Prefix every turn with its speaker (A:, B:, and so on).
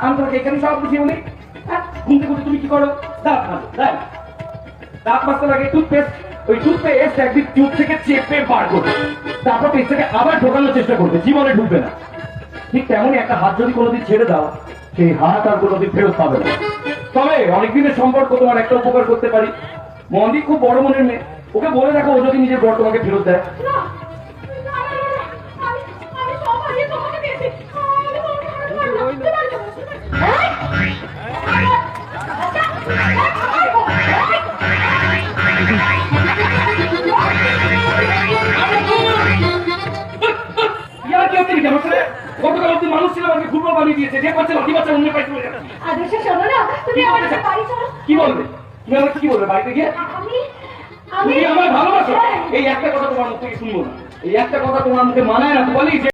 A: আমি তোমাকে এখানে সব বুঝিয়ে বলি। ঘুম থেকে উঠে তুমি কি করো? দাঁত মাজো, তাই দাঁত মাজতে লাগে টুথপেস্ট, ওই টুথপেস্ট একদিন টিউব থেকে চেপে বার করবে, তারপর পেস্টটাকে আবার ঢোকানোর চেষ্টা করবে, জীবনে ঢুকবে না। ঠিক তেমনই একটা হাত যদি কোনোদিন ছেড়ে দাও, সেই হাত আর কোনোদিন ফেরত পাবে না। তবে অনেকদিনের সম্পর্ক তোমার একটা উপকার করতে পারি। মন্দি খুব বড় মনের মেয়ে, ওকে বলে দেখো ও যদি নিজের বর তোমাকে ফেরত দেয়। গতকাল অব্দি মানুষ ছিল, আমাকে ফুটবল বানিয়ে দিয়েছে, যে পাচ্ছে লাঠি বাচ্চা অন্য পাইছে। কি বলবে? তুমি আমাকে কি বলবে বাড়িতে গিয়ে? তুমি আমার ভালোবাসো, এই একটা কথা তোমার মুখ থেকে শুনবো না, এই একটা কথা তোমার মুখে মানায় না। তো বলি